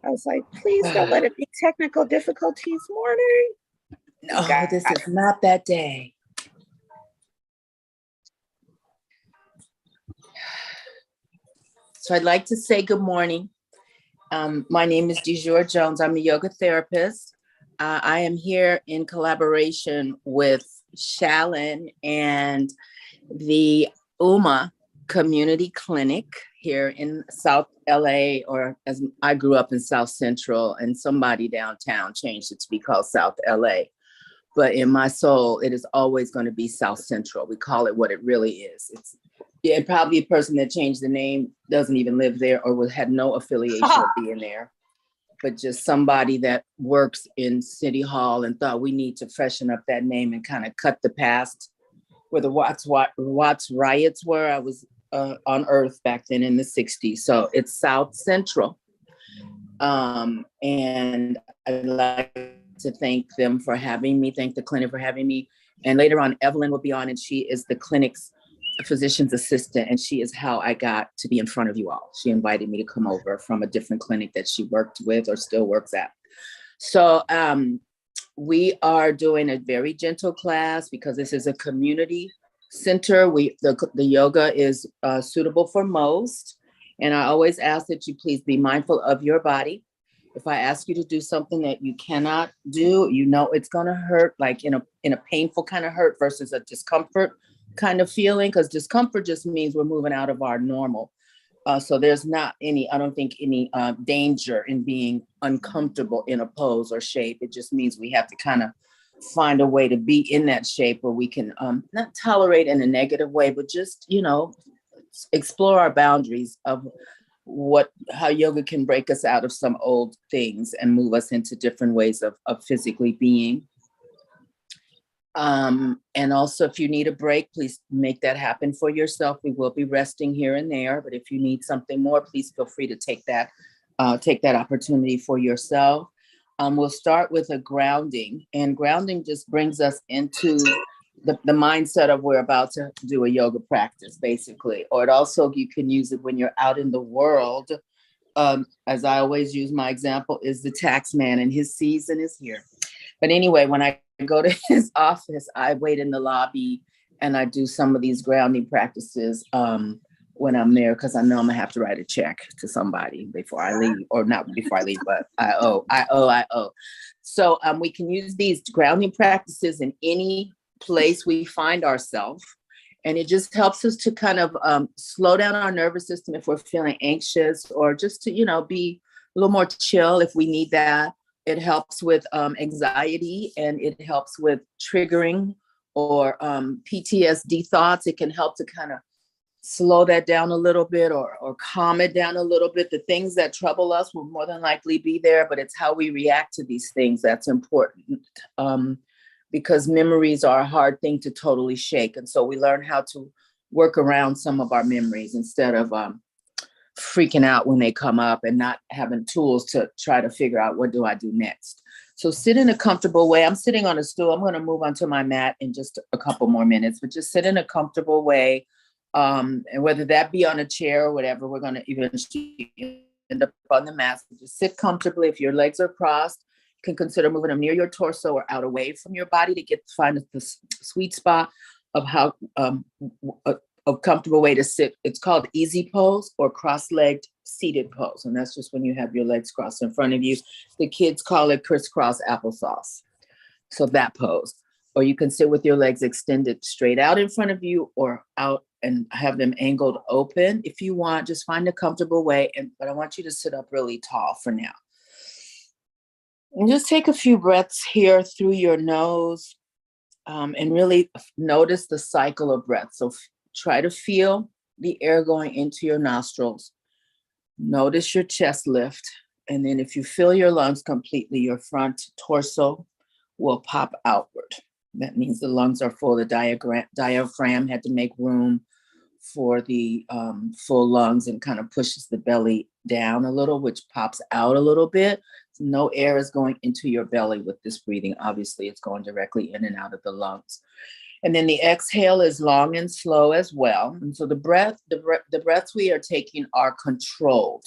I was like, please don't let it be technical difficulties morning. No, this is not that day. So I'd like to say good morning. My name is DeJur Jones. I'm a yoga therapist. I am here in collaboration with Shalyn and the UMA Community Clinic here in South LA, or as I grew up in South Central, and somebody downtown changed it to be called South LA. But in my soul, it is always going to be South Central. We call it what it really is. It's probably a person that changed the name doesn't even live there or had no affiliation of being there, but just somebody that works in City Hall and thought we need to freshen up that name and kind of cut the past where the Watts riots were. I was on Earth back then in the 60s. So it's South Central. And I'd like to thank them for having me, thank the clinic for having me. And later on, Evelyn will be on, and she is the clinic's physician's assistant, and she is how I got to be in front of you all. She invited me to come over from a different clinic that she worked with or still works at. So we are doing a very gentle class because this is a community center. The yoga is suitable for most. And I always ask that you please be mindful of your body. If I ask you to do something that you cannot do, you know it's going to hurt, like in a painful kind of hurt versus a discomfort kind of feeling, because discomfort just means we're moving out of our normal. So there's not I don't think any danger in being uncomfortable in a pose or shape. It just means we have to kind of find a way to be in that shape where we can not tolerate in a negative way, but just, explore our boundaries of how yoga can break us out of some old things and move us into different ways of physically being. And also, if you need a break, please make that happen for yourself. We will be resting here and there, but if you need something more, please feel free to take that opportunity for yourself. We'll start with a grounding, and grounding just brings us into the mindset of we're about to do a yoga practice, basically. Or it also, you can use it when you're out in the world. As I always use, my example is the tax man, and his season is here. But anyway, when I go to his office, I wait in the lobby and I do some of these grounding practices when I'm there, because I know I'm gonna have to write a check to somebody before I leave, or not before I leave, but I owe. So we can use these grounding practices in any place we find ourselves. And it just helps us to kind of slow down our nervous system if we're feeling anxious, or just to, be a little more chill if we need that. It helps with anxiety, and it helps with triggering or PTSD thoughts. It can help to kind of slow that down a little bit, or calm it down a little bit. The things that trouble us will more than likely be there, but it's how we react to these things that's important. Because memories are a hard thing to totally shake. And so we learn how to work around some of our memories instead of freaking out when they come up and not having tools to try to figure out what do I do next. So sit in a comfortable way. I'm sitting on a stool. I'm going to move onto my mat in just a couple more minutes, but just sit in a comfortable way. And whether that be on a chair or whatever, we're going to eventually end up on the mat. So just sit comfortably. If your legs are crossed, you can consider moving them near your torso or out away from your body to find the sweet spot of how a comfortable way to sit. It's called easy pose or cross-legged seated pose. And that's just when you have your legs crossed in front of you. The kids call it crisscross applesauce. So that pose. Or you can sit with your legs extended straight out in front of you, or out and have them angled open. If you want, just find a comfortable way. But I want you to sit up really tall for now. And just take a few breaths here through your nose, and really notice the cycle of breath. So try to feel the air going into your nostrils. Notice your chest lift. And then if you fill your lungs completely, your front torso will pop outward. That means the lungs are full. The diaphragm had to make room for the full lungs and kind of pushes the belly down a little, which pops out a little bit. So no air is going into your belly with this breathing. Obviously, it's going directly in and out of the lungs. And then the exhale is long and slow as well. And so the breaths we are taking are controlled.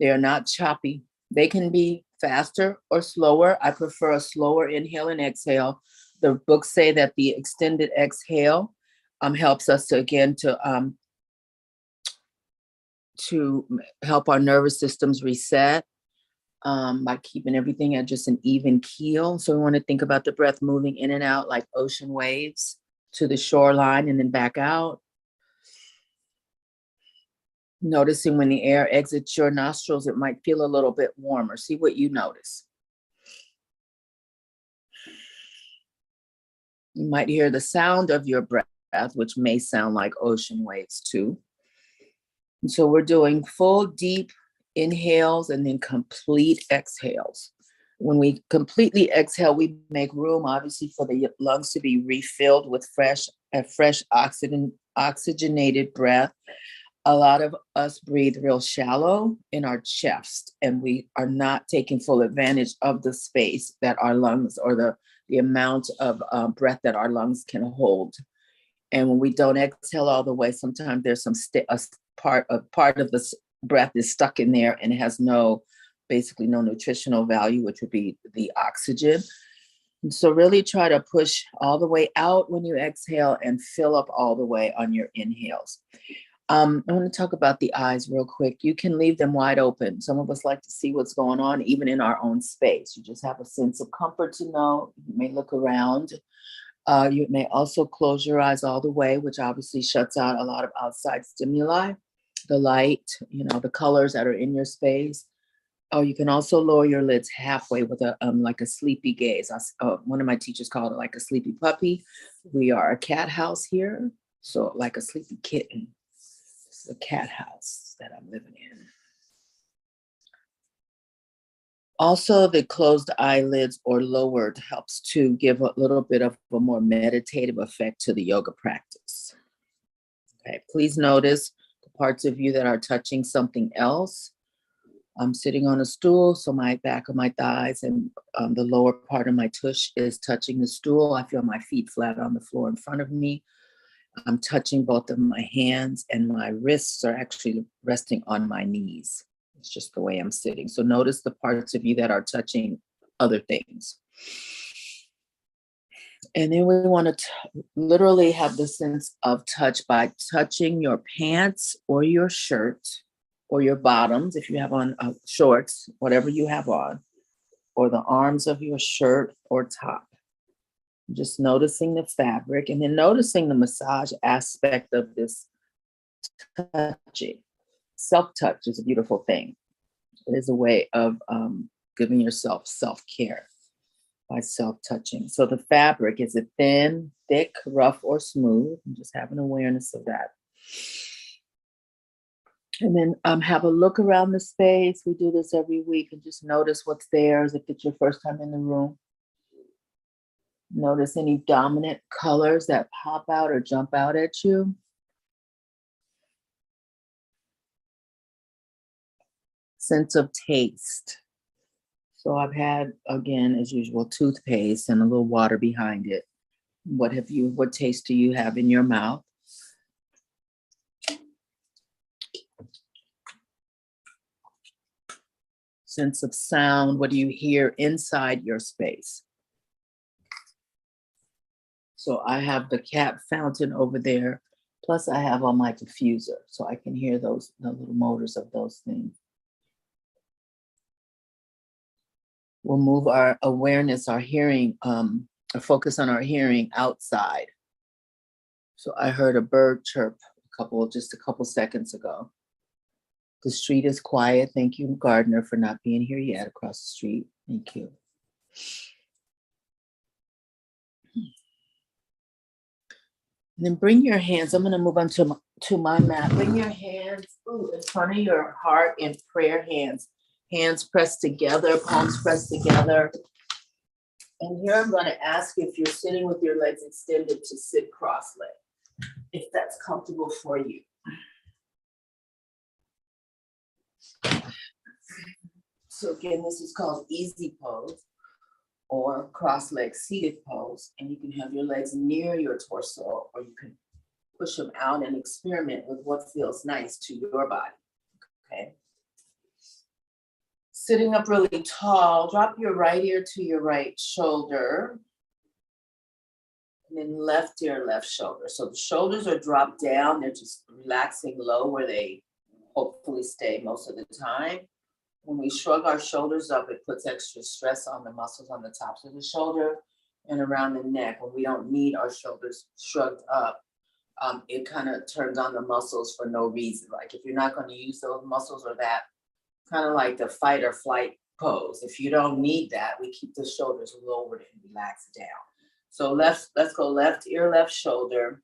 They are not choppy. They can be faster or slower. I prefer a slower inhale and exhale. The books say that the extended exhale helps us to, again, to help our nervous systems reset by keeping everything at just an even keel. So we want to think about the breath moving in and out like ocean waves to the shoreline and then back out. Noticing when the air exits your nostrils, it might feel a little bit warmer. See what you notice. You might hear the sound of your breath, which may sound like ocean waves too. And so we're doing full deep inhales and then complete exhales. When we completely exhale, we make room, obviously, for the lungs to be refilled with fresh oxygenated breath. A lot of us breathe real shallow in our chest, and we are not taking full advantage of the space that our lungs, or the amount of breath that our lungs can hold. And when we don't exhale all the way, sometimes there's some part of the breath is stuck in there and it has basically no nutritional value, which would be the oxygen. And so really try to push all the way out when you exhale and fill up all the way on your inhales. I want to talk about the eyes real quick. You can leave them wide open. Some of us like to see what's going on, even in our own space. You just have a sense of comfort to know. You may look around. You may also close your eyes all the way, which obviously shuts out a lot of outside stimuli, the light, the colors that are in your space. Oh, you can also lower your lids halfway with like a sleepy gaze. One of my teachers called it like a sleepy puppy. We are a cat house here, so like a sleepy kitten. This is a cat house that I'm living in. Also, the closed eyelids or lowered helps to give a little bit of a more meditative effect to the yoga practice. Okay, please notice the parts of you that are touching something else. I'm sitting on a stool, so my back of my thighs and the lower part of my tush is touching the stool. I feel my feet flat on the floor in front of me. I'm touching both of my hands, and my wrists are actually resting on my knees. It's just the way I'm sitting. So notice the parts of you that are touching other things. And then we want to literally have the sense of touch by touching your pants or your shirt or your bottoms, if you have on shorts, whatever you have on, or the arms of your shirt or top. Just noticing the fabric, and then noticing the massage aspect of this touching. Self-touch is a beautiful thing. It is a way of giving yourself self-care by self-touching. So the fabric, is it thin, thick, rough, or smooth? And just have an awareness of that. And then have a look around the space. We do this every week, and just notice what's there as if it's your first time in the room. Notice any dominant colors that pop out or jump out at you. Sense of taste. So I've had, again, as usual, toothpaste and a little water behind it. What taste do you have in your mouth? Sense of sound. What do you hear inside your space? So I have the cat fountain over there. Plus I have on my diffuser, so I can hear the little motors of those things. We'll move our awareness, our hearing, focus on our hearing outside. So I heard a bird chirp just a couple seconds ago. The street is quiet. Thank you, Gardner, for not being here yet across the street. Thank you. And then bring your hands. I'm going to move on to my mat. Bring your hands in front of your heart in prayer hands. Hands pressed together, palms pressed together. And here I'm going to ask you, if you're sitting with your legs extended, to sit cross-legged, if that's comfortable for you. So again, this is called easy pose or cross-legged seated pose. And you can have your legs near your torso, or you can push them out and experiment with what feels nice to your body, okay? Sitting up really tall, drop your right ear to your right shoulder. And then left ear, left shoulder. So the shoulders are dropped down. They're just relaxing low where they hopefully stay most of the time. When we shrug our shoulders up, it puts extra stress on the muscles on the tops of the shoulder and around the neck. When we don't need our shoulders shrugged up, it kind of turns on the muscles for no reason. Like if you're not going to use those muscles or that, kind of like the fight or flight pose. If you don't need that, we keep the shoulders lowered and relaxed down. So let's go left ear, left shoulder,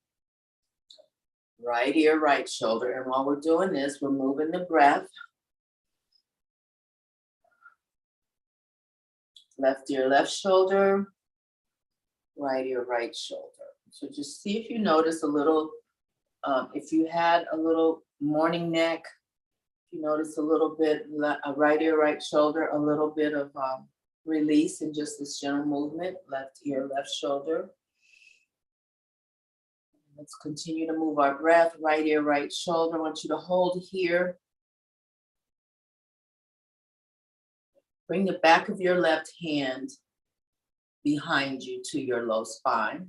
right ear, right shoulder. And while we're doing this, we're moving the breath. Left ear, left shoulder, right ear, right shoulder. So just see if you notice a little, if you had a little morning neck, if you notice a little bit, right ear, right shoulder, a little bit of release in just this gentle movement, left ear, left shoulder. Let's continue to move our breath, right ear, right shoulder. I want you to hold here. Bring the back of your left hand behind you to your low spine.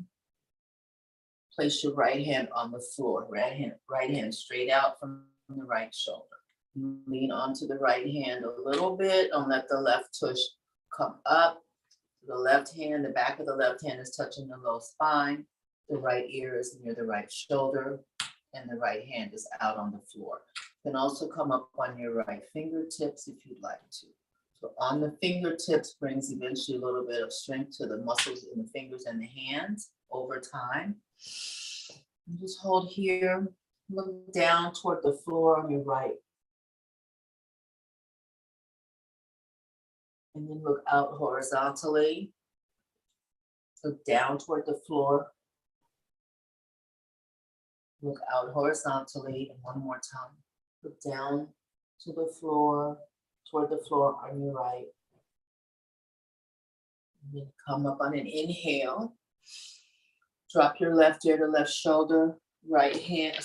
Place your right hand on the floor, right hand straight out from the right shoulder. Lean onto the right hand a little bit. Don't let the left tush come up. The left hand, the back of the left hand is touching the low spine. The right ear is near the right shoulder, and the right hand is out on the floor. You can also come up on your right fingertips if you'd like to. So on the fingertips brings eventually a little bit of strength to the muscles in the fingers and the hands over time. And just hold here, look down toward the floor on your right. And then look out horizontally. Look down toward the floor. Look out horizontally, and one more time. Look down to the floor, toward the floor on your right. And then come up on an inhale. Drop your left ear to left shoulder, left hand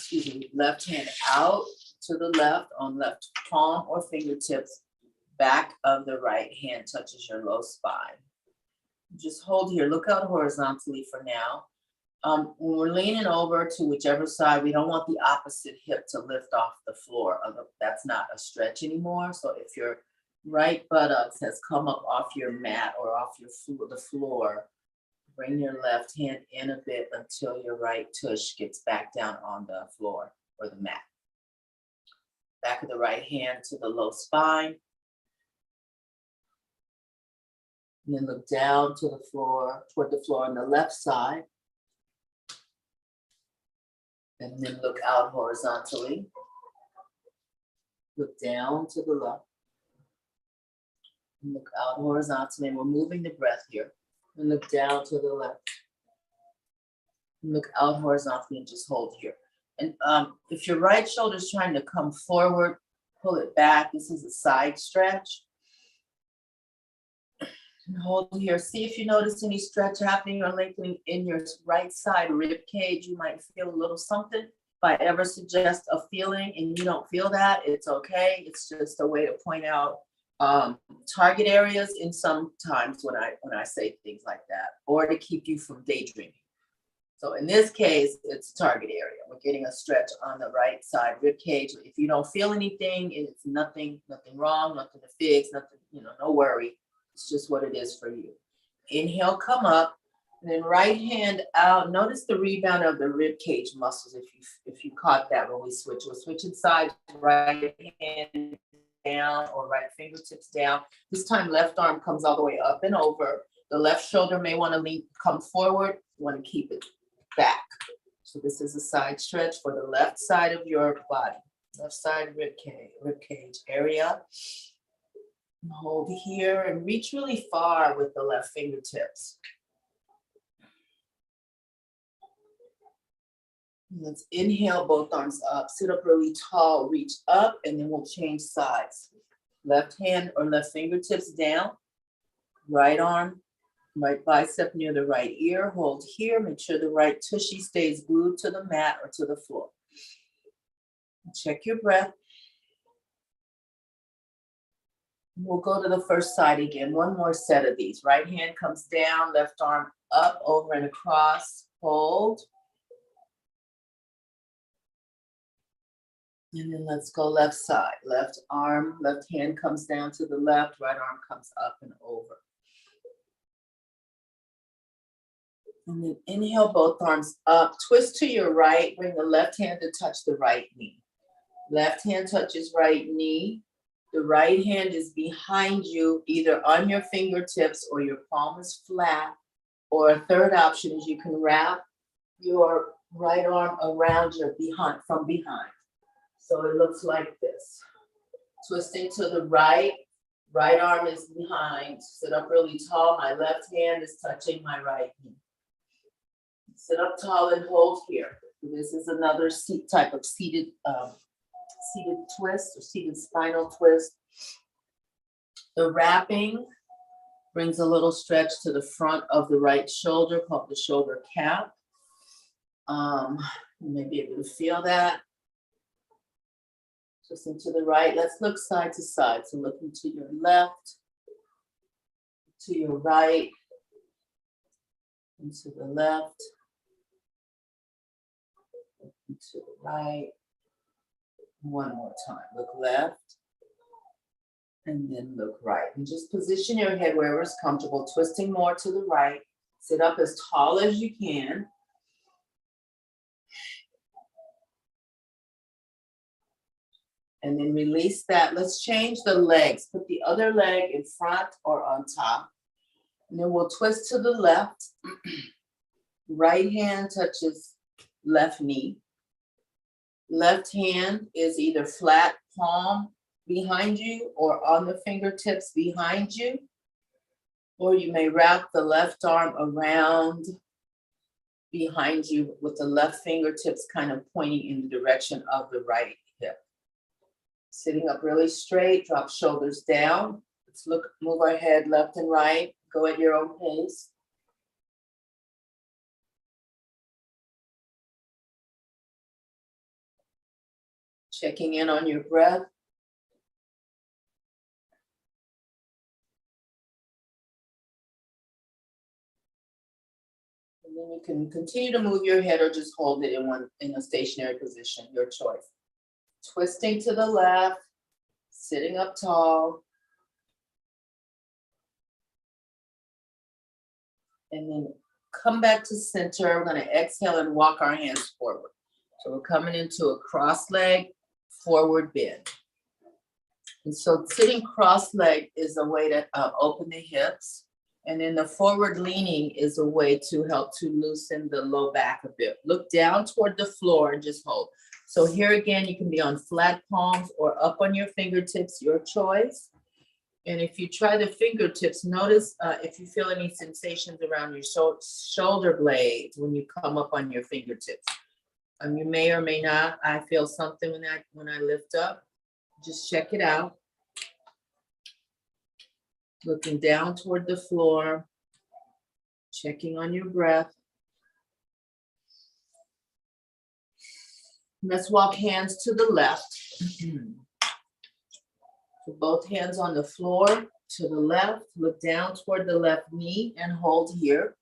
out to the left on left palm or fingertips. Back of the right hand touches your low spine. Just hold here, look out horizontally for now. When we're leaning over to whichever side, we don't want the opposite hip to lift off the floor. That's not a stretch anymore. So if your right buttocks has come up off your mat or off the floor, bring your left hand in a bit until your right tush gets back down on the floor or the mat. Back of the right hand to the low spine. And then look down to the floor, toward the floor on the left side. And then look out horizontally. Look down to the left. And look out horizontally. And we're moving the breath here. And look down to the left. And look out horizontally and just hold here. And if your right shoulder is trying to come forward, pull it back. This is a side stretch. And hold here. See if you notice any stretch happening or lengthening in your right side rib cage. You might feel a little something. If I ever suggest a feeling and you don't feel that, it's okay. It's just a way to point out target areas in sometimes when I say things like that, or to keep you from daydreaming. So in this case, it's target area. We're getting a stretch on the right side rib cage. If you don't feel anything, it's nothing wrong, nothing to fix, nothing, no worry. It's just what it is for you. Inhale, come up, and then right hand out. Notice the rebound of the rib cage muscles. If you caught that when we switch, we're switching sides. Right hand down or right fingertips down. This time, left arm comes all the way up and over. The left shoulder may want to come forward. You want to keep it back. So this is a side stretch for the left side of your body, left side rib cage area. Hold here and reach really far with the left fingertips. Let's inhale, both arms up, sit up really tall, reach up, and then we'll change sides. Left hand or left fingertips down, right arm, right bicep near the right ear, hold here, make sure the right tushy stays glued to the mat or to the floor. Check your breath. We'll go to the first side again. One more set of these. Right hand comes down, left arm up, over and across. Hold. And then let's go left side. Left arm, left hand comes down to the left, right arm comes up and over. And then inhale both arms up, twist to your right, bring the left hand to touch the right knee. Left hand touches right knee. The right hand is behind you, either on your fingertips or your palm is flat. Or a third option is you can wrap your right arm around your behind, from behind. So it looks like this. Twisting to the right, right arm is behind. Sit up really tall. My left hand is touching my right knee. Sit up tall and hold here. This is another type of seated twist or seated spinal twist. The wrapping brings a little stretch to the front of the right shoulder called the shoulder cap. You may be able to feel that. Twisting to the right. Let's look side to side. So looking to your left, to your right, and to the left, looking to the right. One more time. Look left, and then look right. And just position your head wherever is comfortable, twisting more to the right. Sit up as tall as you can. And then release that. Let's change the legs. Put the other leg in front or on top. And then we'll twist to the left. Right hand touches left knee. Left hand is either flat palm behind you or on the fingertips behind you. Or you may wrap the left arm around behind you with the left fingertips kind of pointing in the direction of the right hip. Sitting up really straight, drop shoulders down. Let's move our head left and right. Go at your own pace. Checking in on your breath. And then you can continue to move your head or just hold it in a stationary position, your choice. Twisting to the left, sitting up tall. And then come back to center. We're going to exhale and walk our hands forward. So we're coming into a cross leg, forward bend. And so sitting cross leg is a way to open the hips. And then the forward leaning is a way to help to loosen the low back a bit. Look down toward the floor and just hold. So here again, you can be on flat palms or up on your fingertips, your choice. And if you try the fingertips, notice if you feel any sensations around your shoulder blades when you come up on your fingertips. You may or may not. I feel something when I lift up. Just check it out. Looking down toward the floor, checking on your breath. Let's walk hands to the left. So both hands on the floor to the left. Look down toward the left knee and hold here.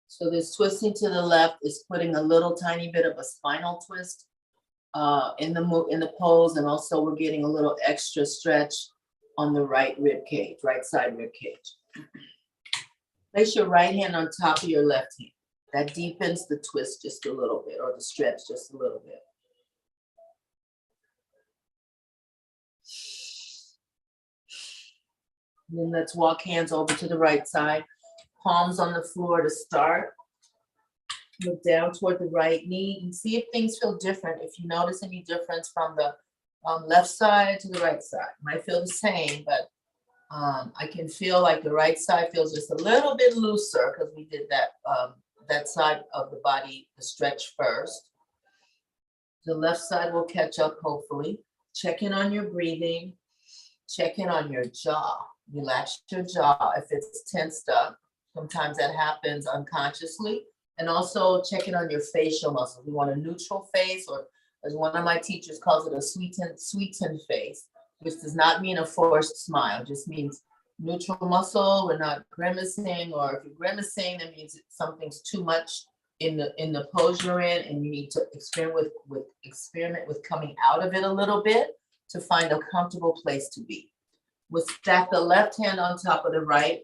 So this twisting to the left is putting a little tiny bit of a spinal twist in the pose, and also we're getting a little extra stretch on the right rib cage, right side rib cage. Place your right hand on top of your left hand. That deepens the twist just a little bit, or the stretch just a little bit. And then let's walk hands over to the right side. Palms on the floor to start. Look down toward the right knee and see if things feel different. If you notice any difference from the left side to the right side. Might feel the same, but I can feel like the right side feels just a little bit looser because we did that side of the body, the stretch first. The left side will catch up, hopefully. Check in on your breathing. Check in on your jaw. Relax your jaw if it's tensed up. Sometimes that happens unconsciously, And also checking on your facial muscles. We want a neutral face, or as one of my teachers calls it, a sweetened face, which does not mean a forced smile, just means neutral muscle. We're not grimacing, or if you're grimacing, that means something's too much in the pose you're in, and you need to experiment with coming out of it a little bit to find a comfortable place to be. We'll stack the left hand on top of the right.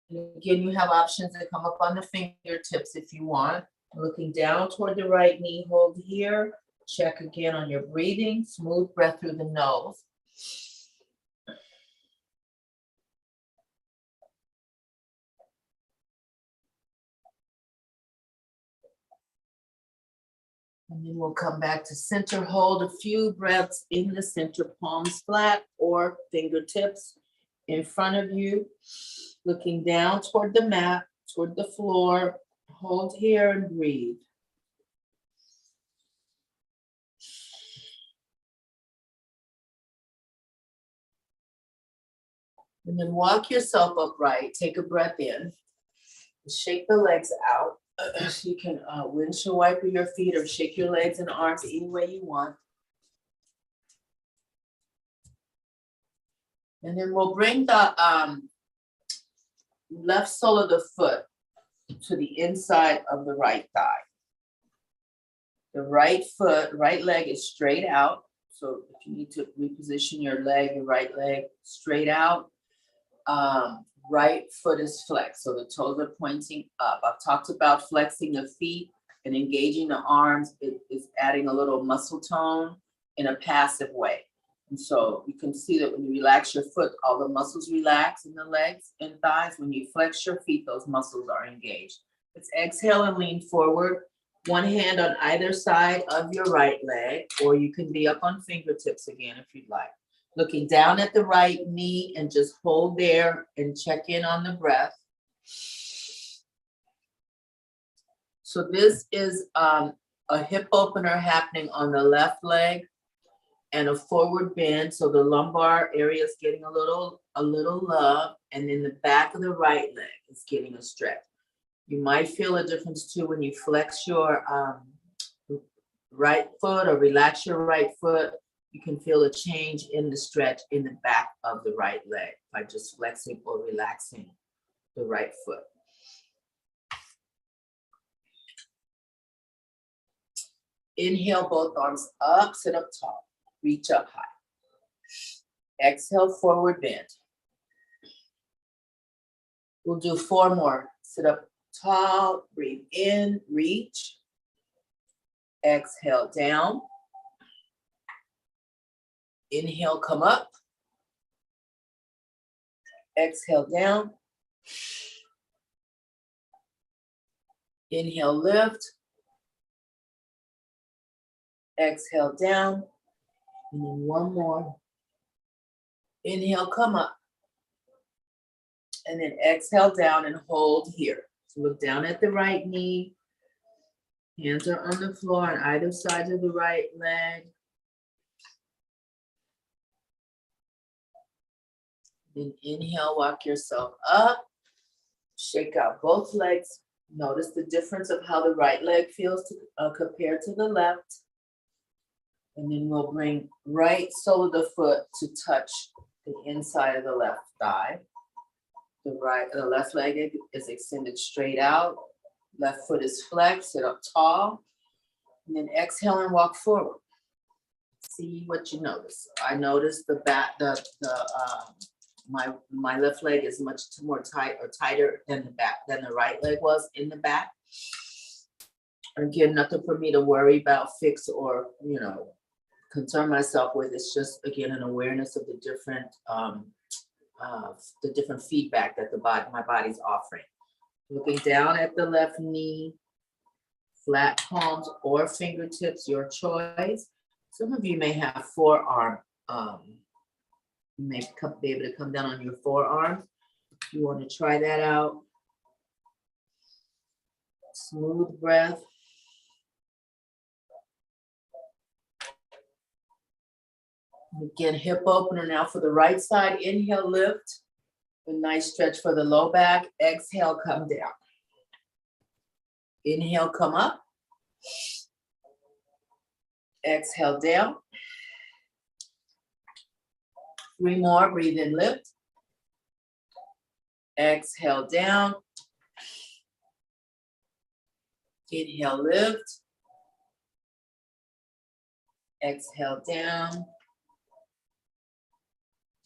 And again, you have options that come up on the fingertips if you want. Looking down toward the right knee, hold here. Check again on your breathing. Smooth breath through the nose. And then we'll come back to center. Hold a few breaths in the center, palms flat or fingertips in front of you. Looking down toward the mat, toward the floor. Hold here and breathe. And then walk yourself upright. Take a breath in. Shake the legs out. So you can windshield wiper your feet or shake your legs and arms any way you want. And then we'll bring the left sole of the foot to the inside of the right thigh. The right leg is straight out. So if you need to reposition your right leg straight out. Right foot is flexed, so the toes are pointing up. I've talked about flexing the feet and engaging the arms. It is adding a little muscle tone in a passive way. And so you can see that when you relax your foot, all the muscles relax in the legs and thighs. When you flex your feet, those muscles are engaged. Let's exhale and lean forward. One hand on either side of your right leg, or you can be up on fingertips again if you'd like. Looking down at the right knee and just hold there and check in on the breath. So this is a hip opener happening on the left leg and a forward bend. So the lumbar area is getting a little love, and then the back of the right leg is getting a stretch. You might feel a difference too when you flex your right foot or relax your right foot. You can feel a change in the stretch in the back of the right leg by just flexing or relaxing the right foot. Inhale, both arms up, sit up tall, reach up high. Exhale, forward bend. We'll do 4 more. Sit up tall, breathe in, reach. Exhale, down. Inhale, come up. Exhale, down. Inhale, lift. Exhale, down. And then 1 more. Inhale, come up. And then exhale down and hold here. So look down at the right knee. Hands are on the floor on either side of the right leg. Then inhale, walk yourself up. Shake out both legs. Notice the difference of how the right leg feels compared to the left. And then we'll bring right sole of the foot to touch the inside of the left thigh. The left leg is extended straight out. Left foot is flexed, sit up tall. And then exhale and walk forward. See what you notice. I noticed the back, my left leg is much more tighter than the right leg was in the back. Again, nothing for me to worry about, fix, or concern myself with. It's just, again, an awareness of the different feedback that my body's offering. Looking down at the left knee, flat palms or fingertips, your choice. Some of you may have forearm. You may be able to come down on your forearm. If you want to try that out. Smooth breath. Again, hip opener now for the right side. Inhale, lift. A nice stretch for the low back. Exhale, come down. Inhale, come up. Exhale, down. 3 more, breathe in, lift. Exhale, down. Inhale, lift. Exhale, down.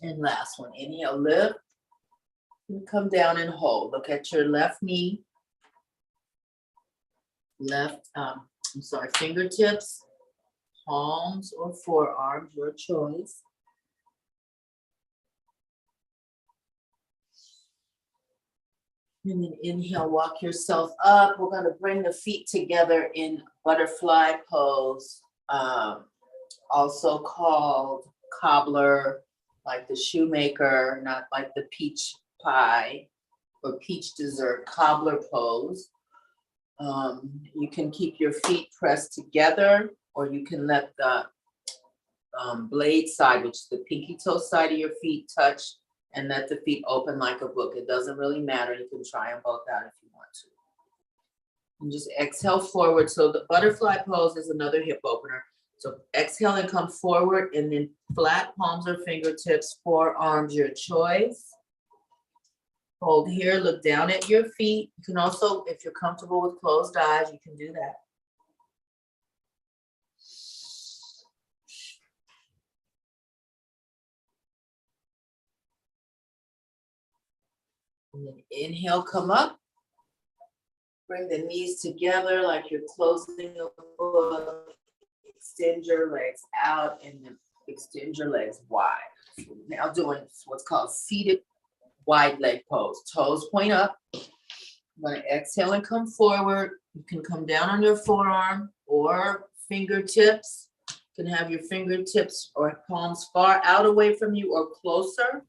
And last one, inhale, lift. And come down and hold. Look at your left knee. Fingertips, palms or forearms, your choice. And then inhale, walk yourself up. We're going to bring the feet together in butterfly pose, also called cobbler, like the shoemaker, not like the peach pie or peach dessert, cobbler pose. You can keep your feet pressed together, or you can let the blade side, which is the pinky toe side of your feet, touch and let the feet open like a book. It doesn't really matter. You can try them both out if you want to. And just exhale forward. So the butterfly pose is another hip opener. So exhale and come forward, and then flat palms or fingertips, forearms, your choice. Hold here, look down at your feet. You can also, if you're comfortable with closed eyes, you can do that. And then inhale, come up. Bring the knees together like you're closing a book. Extend your legs out and then extend your legs wide. So now doing what's called seated wide leg pose. Toes point up. I'm going to exhale and come forward. You can come down on your forearm or fingertips. You can have your fingertips or palms far out away from you or closer.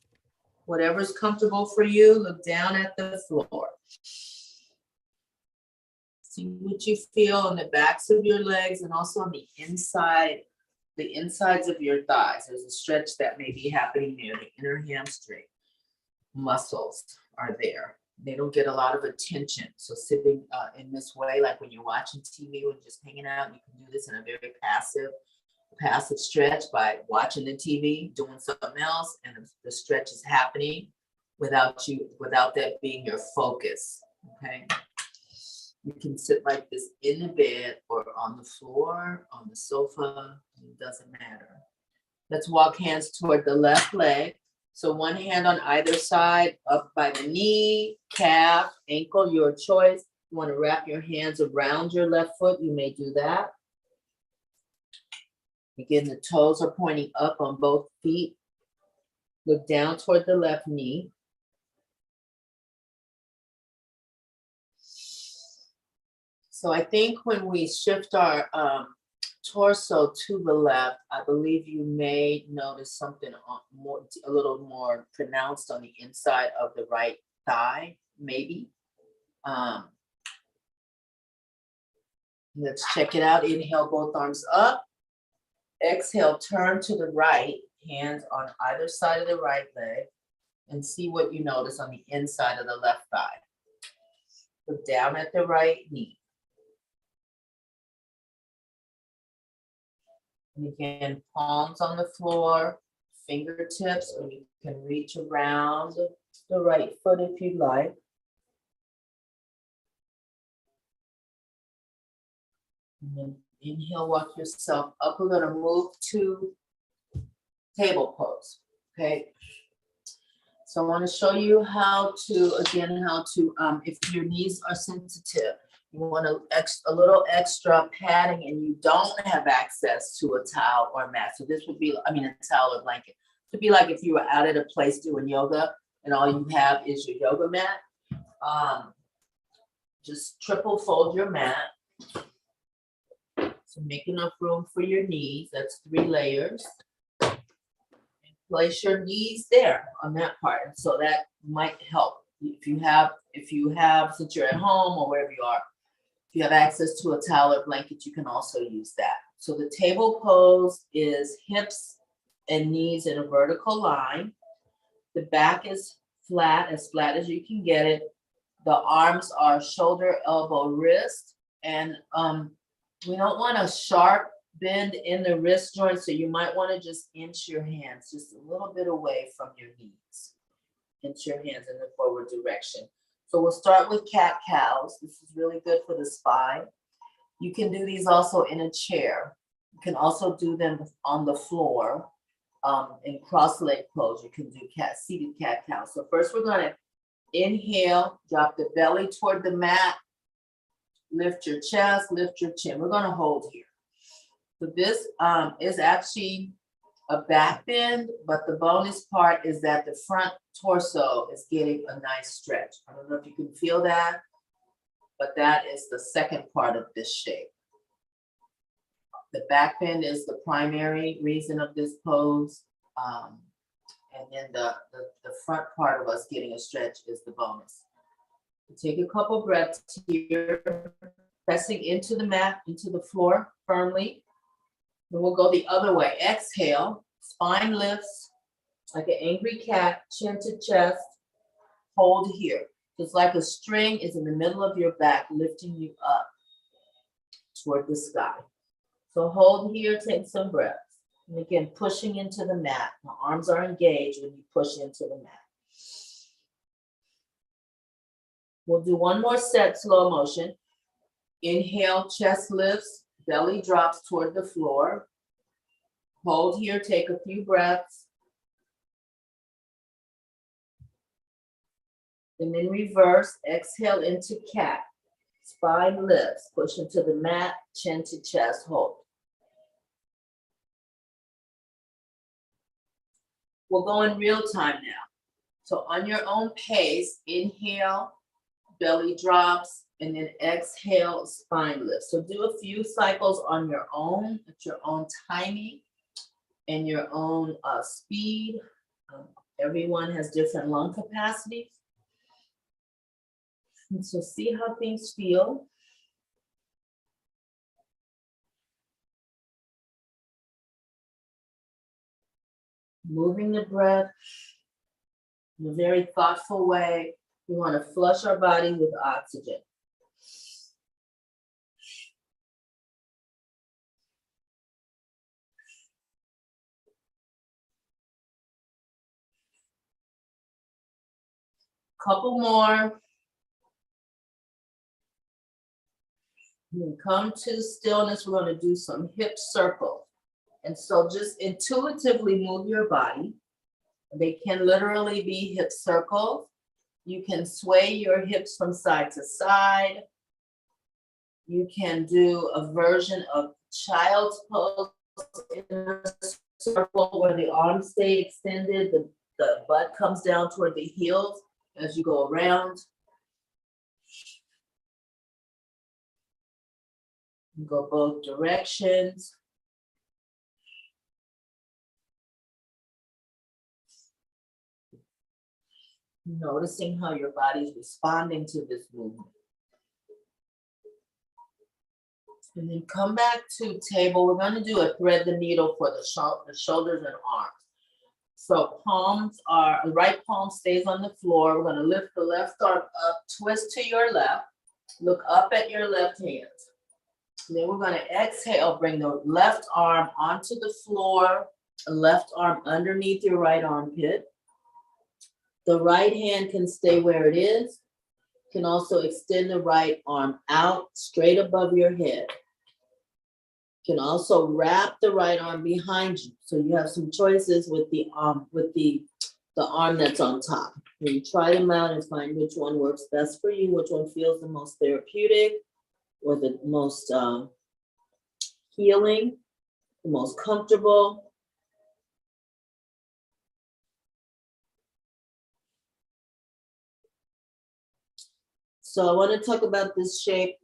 Whatever's comfortable for you. Look down at the floor. See what you feel on the backs of your legs and also on the insides of your thighs. There's a stretch that may be happening there. The inner hamstring muscles are there. They don't get a lot of attention. So sitting in this way, like when you're watching TV or just hanging out, you can do this in a very passive stretch by watching the TV, doing something else, and the stretch is happening without that being your focus. Okay. You can sit like this in the bed or on the floor, on the sofa. It doesn't matter. Let's walk hands toward the left leg. So one hand on either side, up by the knee, calf, ankle, your choice. You want to wrap your hands around your left foot, you may do that. Again, the toes are pointing up on both feet. Look down toward the left knee. So I think when we shift our torso to the left, I believe you may notice something a little more pronounced on the inside of the right thigh, maybe. Let's check it out. Inhale, both arms up. Exhale, turn to the right, hands on either side of the right leg, and see what you notice on the inside of the left thigh. Look down at the right knee. And again, palms on the floor, fingertips, or you can reach around the right foot if you'd like. And then inhale, walk yourself up. We're going to move to table pose. Okay. So I want to show you how to, if your knees are sensitive, you want a little extra padding and you don't have access to a towel or mat. So this would be, a towel or blanket. It would be like if you were out at a place doing yoga and all you have is your yoga mat. Just triple fold your mat. So make enough room for your knees. That's 3 layers. And place your knees there on that part. So that might help. If you have, since you're at home or wherever you are, if you have access to a towel or blanket, you can also use that. So the table pose is hips and knees in a vertical line. The back is flat as you can get it. The arms are shoulder, elbow, wrist. And we don't want a sharp bend in the wrist joint, so you might want to just inch your hands just a little bit away from your knees. Inch your hands in the forward direction. So we'll start with cat-cows. This is really good for the spine. You can do these also in a chair. You can also do them on the floor in cross-leg pose. You can do seated cat-cow. So first we're going to inhale, drop the belly toward the mat, lift your chest, lift your chin. We're going to hold here. So this is actually a back bend, but the bonus part is that the front torso is getting a nice stretch. I don't know if you can feel that, but that is the second part of this shape. The back bend is the primary reason of this pose. And then the front part of us getting a stretch is the bonus. Take a couple breaths here, pressing into the mat, into the floor firmly. Then we'll go the other way. Exhale, spine lifts like an angry cat, chin to chest. Hold here. It's like a string is in the middle of your back, lifting you up toward the sky. So hold here, take some breaths. And again, pushing into the mat. The arms are engaged when you push into the mat. We'll do one more set, slow motion. Inhale, chest lifts, belly drops toward the floor. Hold here, take a few breaths. And then reverse, exhale into cat. Spine lifts, push into the mat, chin to chest, hold. We'll go in real time now. So on your own pace, inhale, belly drops, and then exhale, spine lifts. So do a few cycles on your own, at your own timing and your own speed. Everyone has different lung capacities. And so see how things feel. Moving the breath in a very thoughtful way. We want to flush our body with oxygen. Couple more. Then come to stillness. We're going to do some hip circles. And so just intuitively move your body. They can literally be hip circles. You can sway your hips from side to side. You can do a version of child's pose in a circle where the arms stay extended, the butt comes down toward the heels as you go around. You go both directions. Noticing how your body's responding to this movement. And then come back to table. We're going to do a thread the needle for the shoulders and arms. So the right palm stays on the floor. We're going to lift the left arm up, twist to your left, look up at your left hand. And then we're going to exhale, bring the left arm onto the floor, left arm underneath your right armpit. The right hand can stay where it is. You can also extend the right arm out straight above your head. You can also wrap the right arm behind you. So you have some choices with the arm that's on top. You try them out and find which one works best for you, which one feels the most therapeutic or the most healing, the most comfortable. So I want to talk about this shape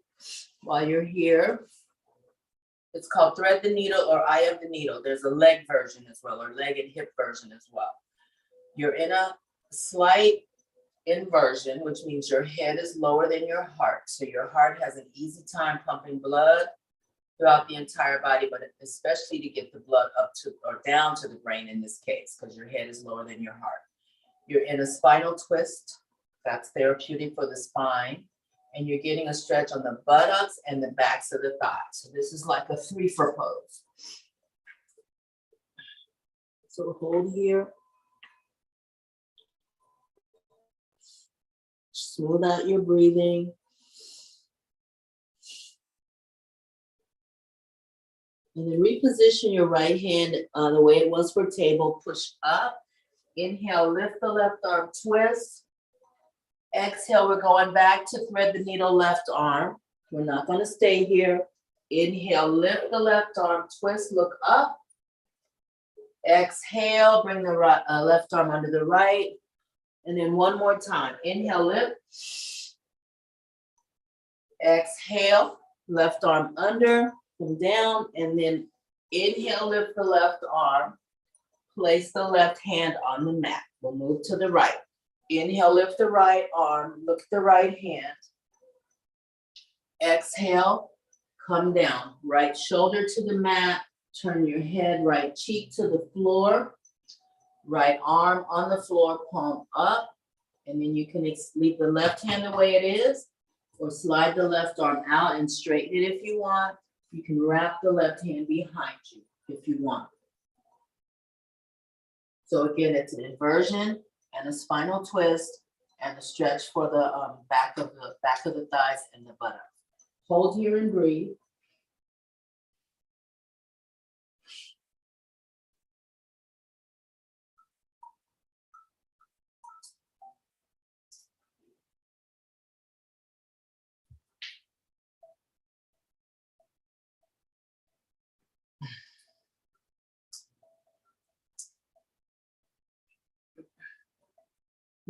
while you're here. It's called thread the needle or eye of the needle. There's a leg version as well, or leg and hip version as well. You're in a slight inversion, which means your head is lower than your heart. So your heart has an easy time pumping blood throughout the entire body, but especially to get the blood up to or down to the brain in this case, because your head is lower than your heart. You're in a spinal twist. That's therapeutic for the spine. And you're getting a stretch on the buttocks and the backs of the thighs. So this is like a 3-for pose. So hold here. Smooth out your breathing. And then reposition your right hand the way it was for table. Push up. Inhale, lift the left arm, twist. Exhale, we're going back to thread the needle left arm. We're not going to stay here. Inhale, lift the left arm, twist, look up. Exhale, bring the right, left arm under the right. And then one more time. Inhale, lift. Exhale, left arm under, come down, and then inhale, lift the left arm. Place the left hand on the mat. We'll move to the right. Inhale, lift the right arm, look at the right hand. Exhale, come down. Right shoulder to the mat, turn your head, right cheek to the floor. Right arm on the floor, palm up. And then you can leave the left hand the way it is, or slide the left arm out and straighten it if you want. You can wrap the left hand behind you if you want. So again, it's an inversion and a spinal twist and a stretch for the back of the thighs and the buttocks. Hold here and breathe.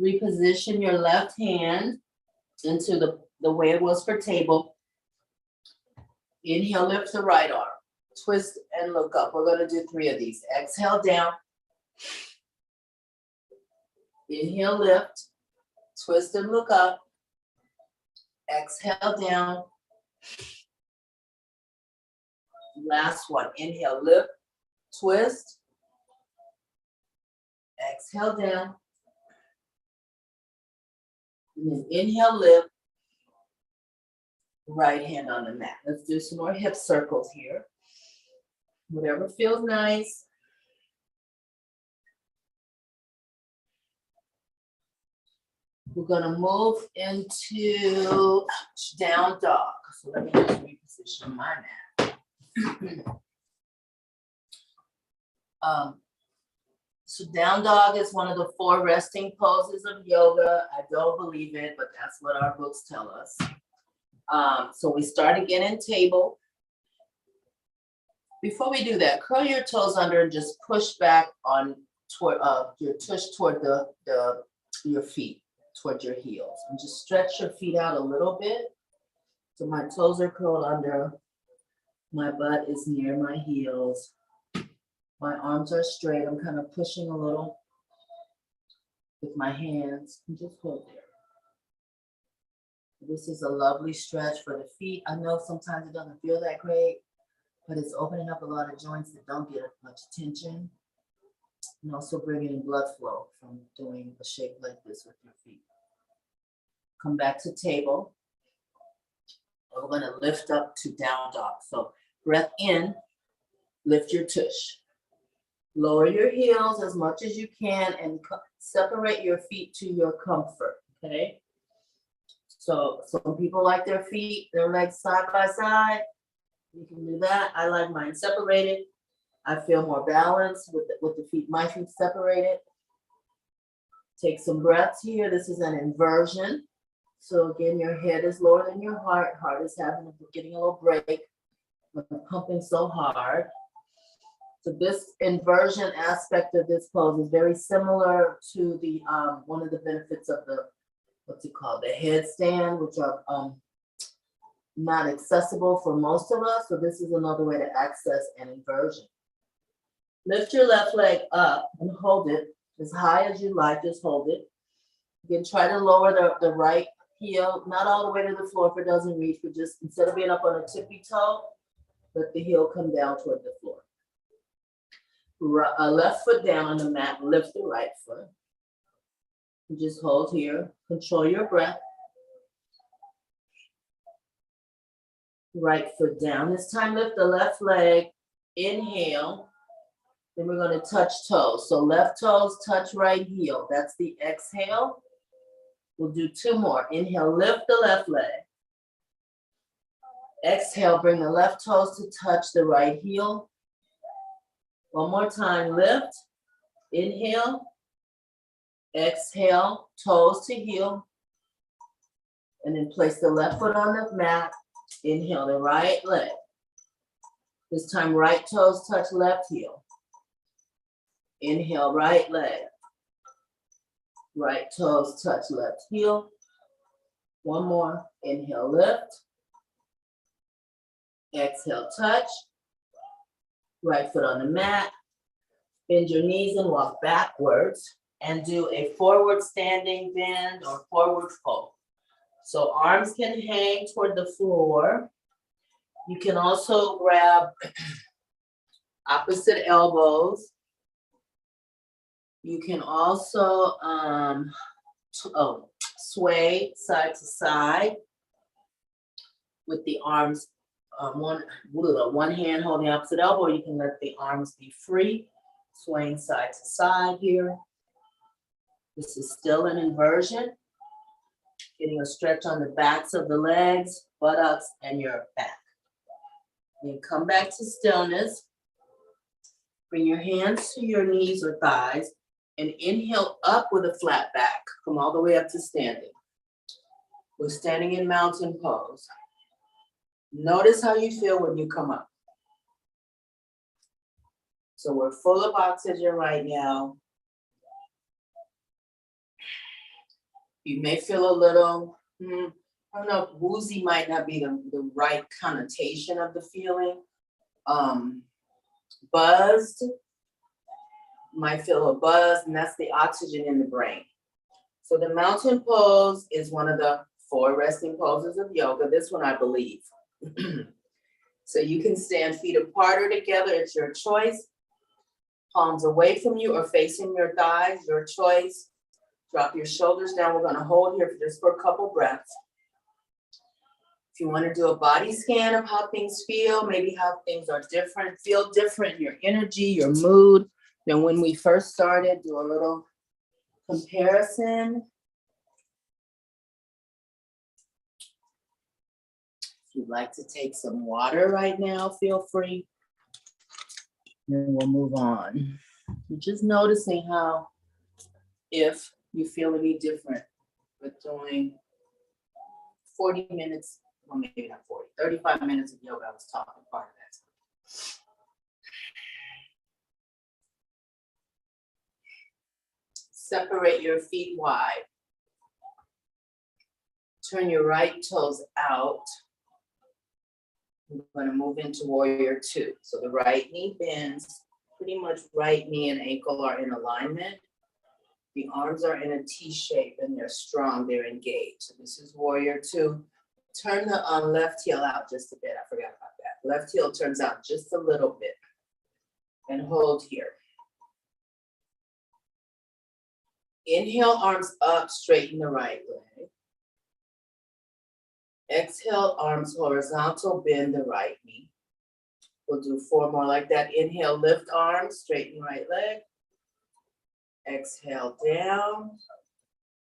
Reposition your left hand into the way it was for table. Inhale, lift the right arm. Twist and look up. We're going to do 3 of these. Exhale, down. Inhale, lift. Twist and look up. Exhale, down. Last one. Inhale, lift. Twist. Exhale, down. And then inhale, lift. Right hand on the mat. Let's do some more hip circles here. Whatever feels nice. We're gonna move into down dog. So let me just reposition my mat. So down dog is one of the 4 resting poses of yoga. I don't believe it, but that's what our books tell us. So we start again in table. Before we do that, curl your toes under and just push back on toward your tush toward your feet, toward your heels, and just stretch your feet out a little bit. So my toes are curled under, my butt is near my heels, my arms are straight. I'm kind of pushing a little with my hands, and just hold there. This is a lovely stretch for the feet. I know sometimes it doesn't feel that great, but it's opening up a lot of joints that don't get much attention, and also bringing in blood flow from doing a shape like this with your feet. Come back to table. We're going to lift up to down dog. So breath in, lift your tush. Lower your heels as much as you can and separate your feet to your comfort, okay? So some people like their feet, their legs side by side. You can do that. I like mine separated. I feel more balanced with the feet, my feet separated. Take some breaths here. This is an inversion. So again, your head is lower than your heart. Heart is getting a little break. But pumping so hard. So this inversion aspect of this pose is very similar to the one of the benefits of the, what's it called, the headstand, which are not accessible for most of us. So this is another way to access an inversion. Lift your left leg up and hold it as high as you like. Just hold it. You can try to lower the right heel, not all the way to the floor if it doesn't reach, but just instead of being up on a tippy toe, let the heel come down toward the floor. Left foot down on the mat, lift the right foot. You just hold here, control your breath. Right foot down. This time lift the left leg. Inhale. Then we're going to touch toes. So left toes touch right heel. That's the exhale. We'll do 2 more. Inhale, lift the left leg. Exhale, bring the left toes to touch the right heel. 1 more time, lift. Inhale. Exhale, toes to heel. And then place the left foot on the mat. Inhale the right leg. This time, right toes touch left heel. Inhale, right leg. Right toes touch left heel. 1 more. Inhale, lift. Exhale, touch. Right foot on the mat. Bend your knees and walk backwards. And do a forward standing bend or forward fold. So arms can hang toward the floor. You can also grab opposite elbows. You can also sway side to side with the arms, one hand holding the opposite elbow. You can let the arms be free, swaying side to side here. This is still an inversion. Getting a stretch on the backs of the legs, buttocks, and your back. Then come back to stillness. Bring your hands to your knees or thighs and inhale up with a flat back. Come all the way up to standing. We're standing in mountain pose. Notice how you feel when you come up. So we're full of oxygen right now. You may feel a little, I don't know, woozy might not be the right connotation of the feeling. Buzzed, might feel a buzz, and that's the oxygen in the brain. So the mountain pose is one of the 4 resting poses of yoga. This one, I believe. So you can stand feet apart or together, it's your choice. Palms away from you or facing your thighs, your choice. Drop your shoulders down. We're gonna hold here just for a couple breaths. If you wanna do a body scan of how things feel, maybe how things are different, feel different, your energy, your mood than when we first started, do a little comparison. If you'd like to take some water right now, feel free. Then we'll move on. You're just noticing how, if you feel any different with doing 40 minutes, well, maybe not 40, 35 minutes of yoga. I was talking part of that. Separate your feet wide. Turn your right toes out. We're going to move into warrior 2. So the right knee bends. Pretty much right knee and ankle are in alignment. The arms are in a T shape and they're strong, they're engaged. So this is warrior 2. Turn the left heel out just a bit. I forgot about that. Left heel turns out just a little bit. And hold here. Inhale, arms up, straighten the right leg. Exhale, arms horizontal, bend the right knee. We'll do 4 more like that. Inhale, lift arms, straighten right leg. Exhale, down.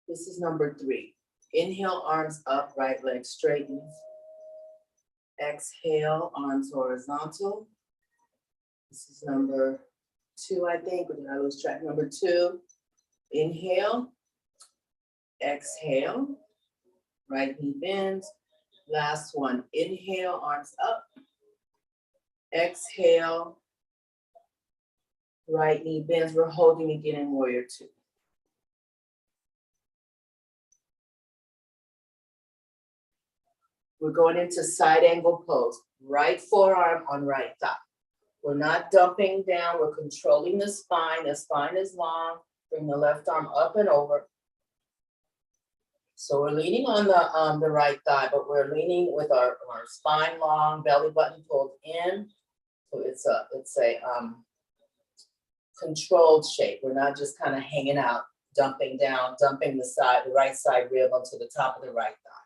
This is number 3. Inhale, arms up, right leg straightens. Exhale, arms horizontal. This is number 2, I think, or did I lose track? Number 2. Inhale. Exhale. Right knee bends. Last one. Inhale, arms up. Exhale. Right knee bends. We're holding again in warrior 2. We're going into side angle pose. Right forearm on right thigh. We're not dumping down. We're controlling the spine. The spine is long. Bring the left arm up and over. So we're leaning on the right thigh, but we're leaning with our spine long, belly button pulled in. So it's a controlled shape. We're not just kind of hanging out, dumping down, dumping the right side rib onto the top of the right thigh.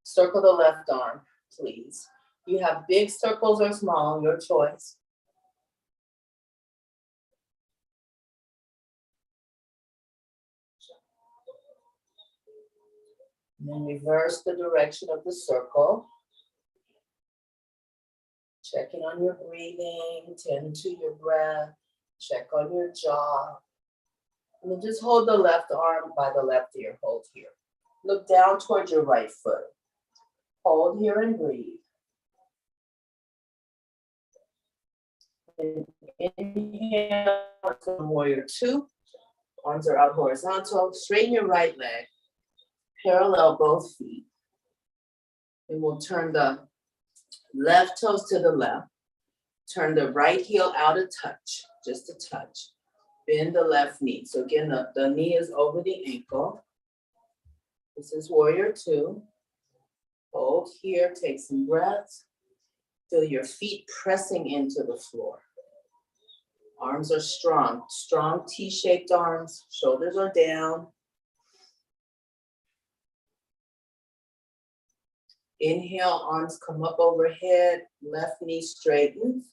Circle the left arm, please. You have big circles or small, your choice. And then reverse the direction of the circle. Check in on your breathing, tend to your breath, check on your jaw. And then just hold the left arm by the left ear, hold here. Look down towards your right foot. Hold here and breathe. And inhale, warrior two. Arms are out horizontal. Straighten your right leg. Parallel both feet. And we'll turn the left toes to the left. Turn the right heel out a touch, just a touch. Bend the left knee. So again, the knee is over the ankle. This is warrior two. Hold here, take some breaths. Feel your feet pressing into the floor. Arms are strong, strong T-shaped arms. Shoulders are down. Inhale, arms come up overhead, left knee straightens.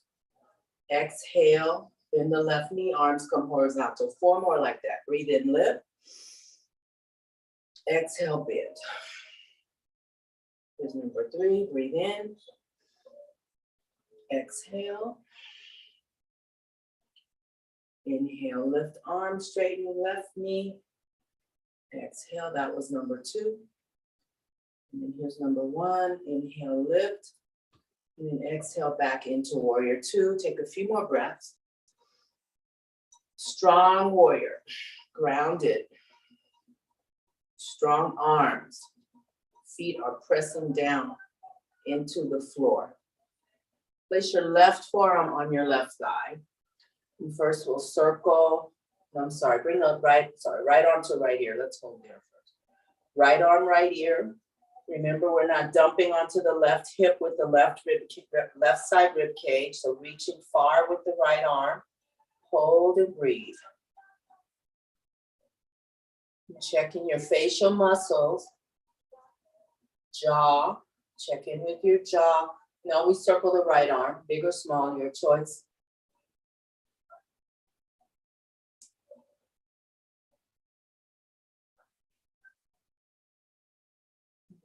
Exhale, bend the left knee, arms come horizontal. 4 more like that. Breathe in, lift. Exhale, bend. Here's number 3, breathe in. Exhale. Inhale, lift arms, straighten the left knee. Exhale, that was number 2. And then here's number 1, inhale, lift. And then exhale back into warrior 2. Take a few more breaths. Strong warrior, grounded. Strong arms. Feet are pressing down into the floor. Place your left forearm on your left thigh. And first we'll circle. No, I'm sorry, bring the right arm to right ear. Let's hold there first. Right arm, right ear. Remember, we're not dumping onto the left hip with the left side rib cage. So reaching far with the right arm. Hold and breathe. Checking your facial muscles. Jaw. Check in with your jaw. Now we circle the right arm, big or small, your choice.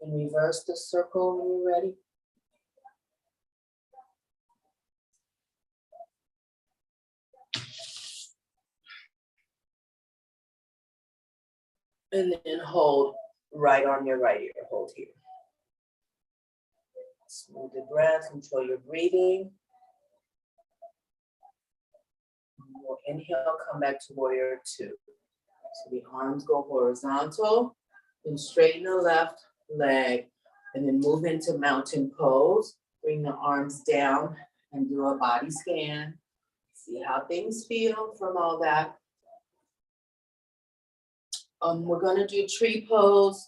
And reverse the circle when you're ready. And then hold right arm, your right ear, hold here. Smooth the breath, control your breathing. We'll inhale, come back to warrior 2. So the arms go horizontal, then straighten the left leg, and then move into mountain pose. Bring the arms down and do a body scan. See how things feel from all that. We're gonna do tree pose.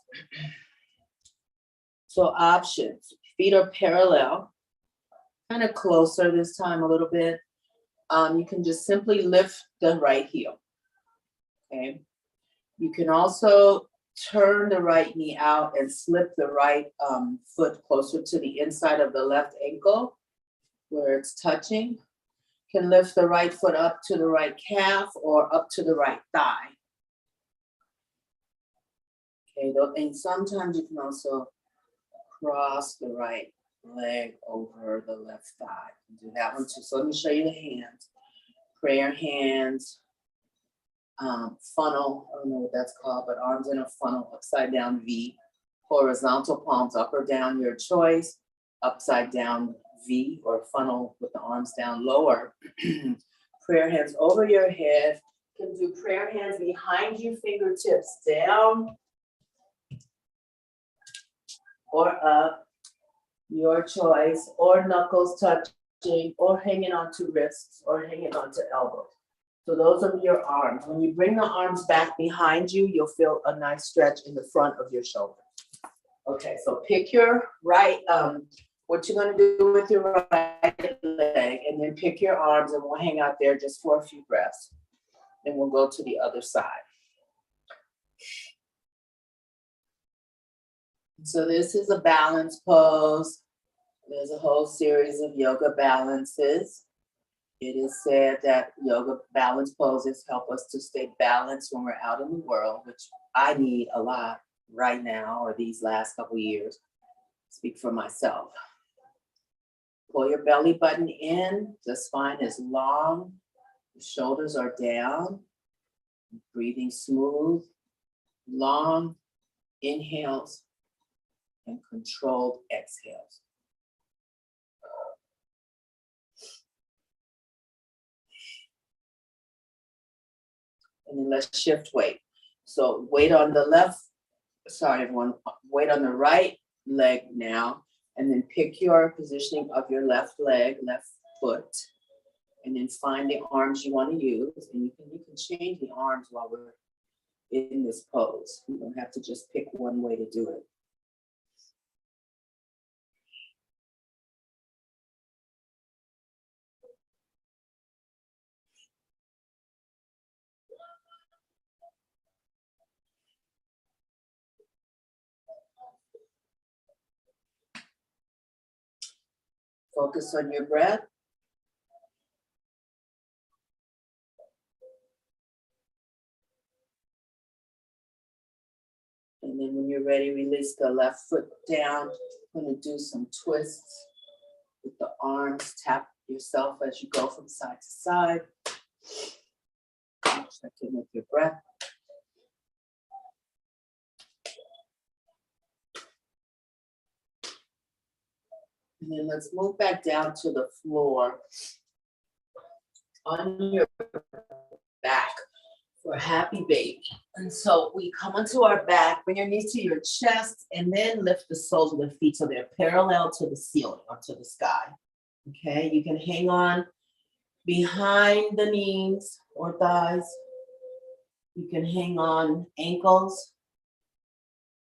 So options, feet are parallel, kind of closer this time a little bit. You can just simply lift the right heel, okay? You can also turn the right knee out and slip the right foot closer to the inside of the left ankle where it's touching. You can lift the right foot up to the right calf or up to the right thigh. Okay, and sometimes you can also cross the right leg over the left thigh. Do that one too. So let me show you the hands. Prayer hands, funnel, I don't know what that's called, but arms in a funnel, upside down V. Horizontal palms up or down, your choice. Upside down V or funnel with the arms down lower. Prayer hands over your head. You can do prayer hands behind you, fingertips down or up, your choice, or knuckles touching, or hanging onto wrists, or hanging onto elbows. So those are your arms. When you bring the arms back behind you, you'll feel a nice stretch in the front of your shoulder. Okay, so pick your right, what you're gonna do with your right leg, and then pick your arms, and we'll hang out there just for a few breaths. Then we'll go to the other side. So this is a balance pose. There's a whole series of yoga balances. It is said that yoga balance poses help us to stay balanced when we're out in the world, which I need a lot right now or these last couple of years. Speak for myself. Pull your belly button in. The spine is long. The shoulders are down. Breathing smooth, long inhales and controlled exhales. And then let's shift weight. So weight on the left, sorry everyone, weight on the right leg now, and then pick your positioning of your left leg, left foot, and then find the arms you want to use. And you can change the arms while we're in this pose. You don't have to just pick one way to do it. Focus on your breath. And then when you're ready, release the left foot down. I'm going to do some twists with the arms. Tap yourself as you go from side to side. Check in with your breath. And then let's move back down to the floor on your back for happy baby. And so we come onto our back, bring your knees to your chest, and then lift the soles of the feet so they're parallel to the ceiling or to the sky. Okay, you can hang on behind the knees or thighs. You can hang on ankles.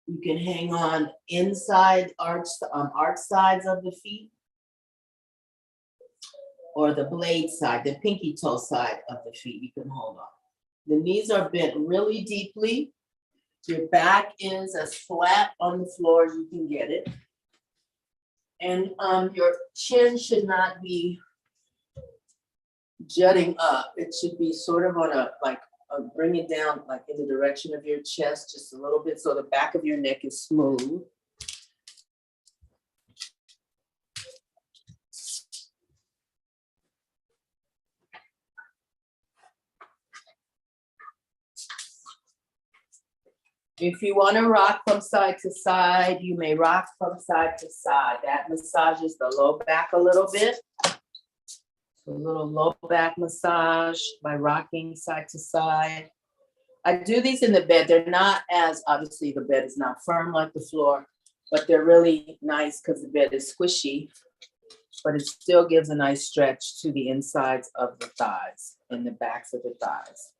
You can hang on inside arch sides of the feet, or the blade side, the pinky toe side of the feet. You can hold on. The knees are bent really deeply. Your back is as flat on the floor as you can get it. And your chin should not be jutting up. It should be sort of on bring it down like in the direction of your chest just a little bit so the back of your neck is smooth. If you want to rock from side to side, you may rock from side to side. That massages the low back a little bit. So a little low back massage by rocking side to side. I do these in the bed. They're not as, obviously the bed is not firm like the floor, but they're really nice because the bed is squishy, but it still gives a nice stretch to the insides of the thighs and the backs of the thighs.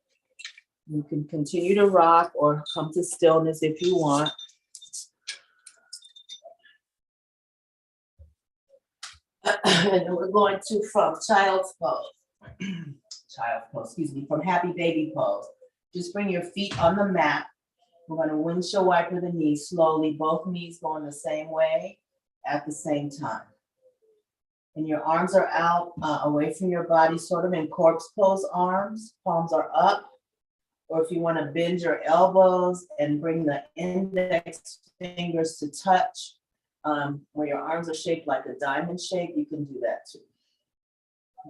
You can continue to rock or come to stillness if you want. And then we're going to from child's pose, from happy baby pose. Just bring your feet on the mat. We're going to windshield wiper the knees slowly. Both knees going the same way at the same time. And your arms are out away from your body, sort of in corpse pose arms. Palms are up. Or if you want to bend your elbows and bring the index fingers to touch, where your arms are shaped like a diamond shape, you can do that too.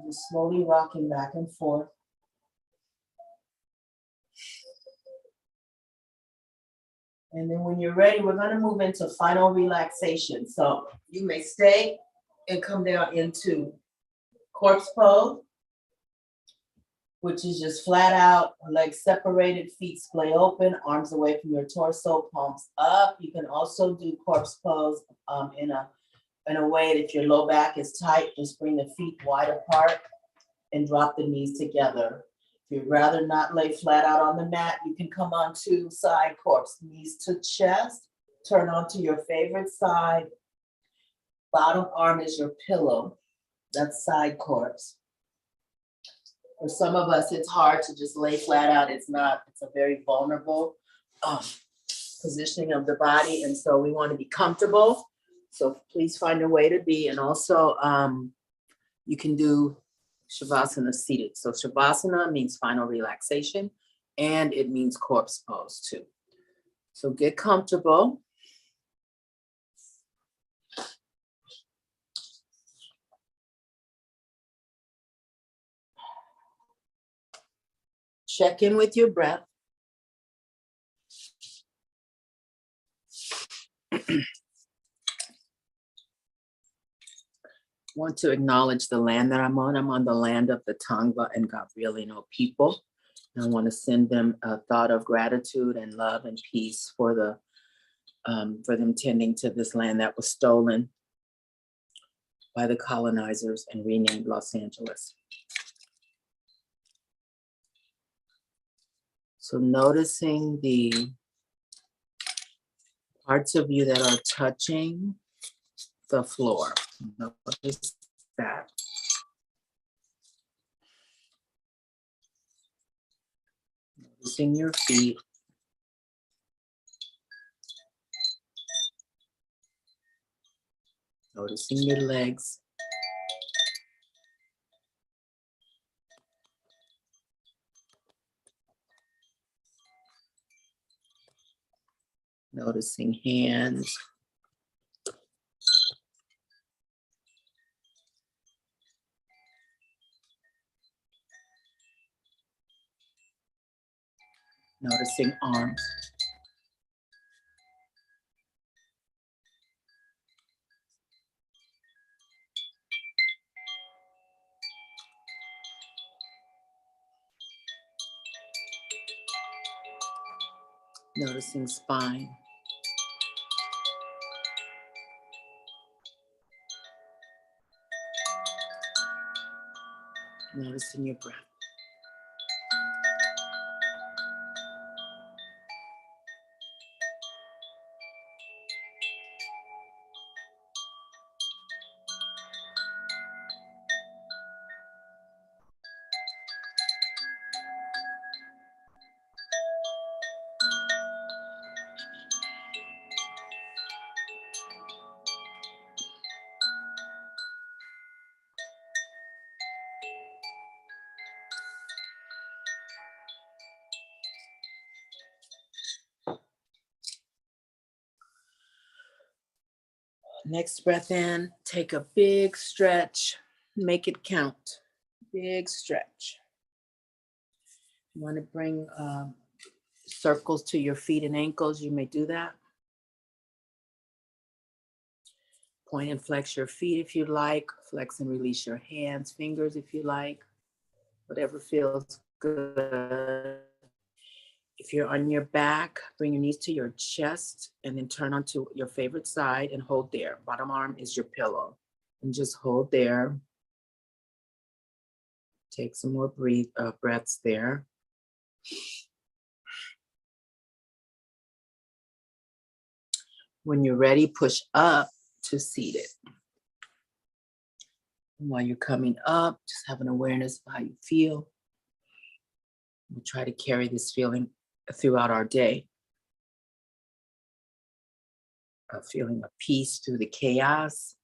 Just slowly rocking back and forth. And then when you're ready, we're going to move into final relaxation. So you may stay and come down into corpse pose, which is just flat out, legs separated, feet splay open, arms away from your torso, palms up. You can also do corpse pose in a way that if your low back is tight, just bring the feet wide apart and drop the knees together. If you'd rather not lay flat out on the mat, you can come onto side corpse, knees to chest, turn onto your favorite side. Bottom arm is your pillow. That's side corpse. For some of us, it's hard to just lay flat out. It's a very vulnerable positioning of the body. And so we want to be comfortable. So please find a way to be. And also, you can do Shavasana seated. So Shavasana means final relaxation, and it means corpse pose too. So get comfortable. Check in with your breath. Want to acknowledge the land that I'm on. I'm on the land of the Tongva and Gabrielino people. And I want to send them a thought of gratitude and love and peace for them tending to this land that was stolen by the colonizers and renamed Los Angeles. So noticing the parts of you that are touching the floor. Notice that. Noticing your feet. Noticing your legs. Noticing hands. Noticing arms. Noticing spine. Noticing your breath. Next breath in, take a big stretch, make it count. Big stretch. You want to bring circles to your feet and ankles, you may do that. Point and flex your feet if you like. Flex and release your hands, fingers if you like. Whatever feels good. If you're on your back, bring your knees to your chest and then turn onto your favorite side and hold there. Bottom arm is your pillow. And just hold there. Take some more breaths there. When you're ready, push up to seated. And while you're coming up, just have an awareness of how you feel. We'll try to carry this feeling throughout our day. A feeling of peace through the chaos,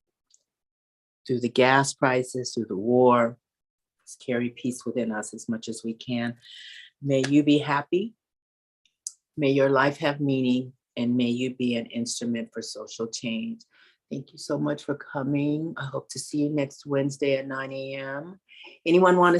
through the gas prices, through the war. Let's carry peace within us as much as we can. May you be happy. May your life have meaning, and may you be an instrument for social change. Thank you so much for coming. I hope to see you next Wednesday at 9 a.m. Anyone want to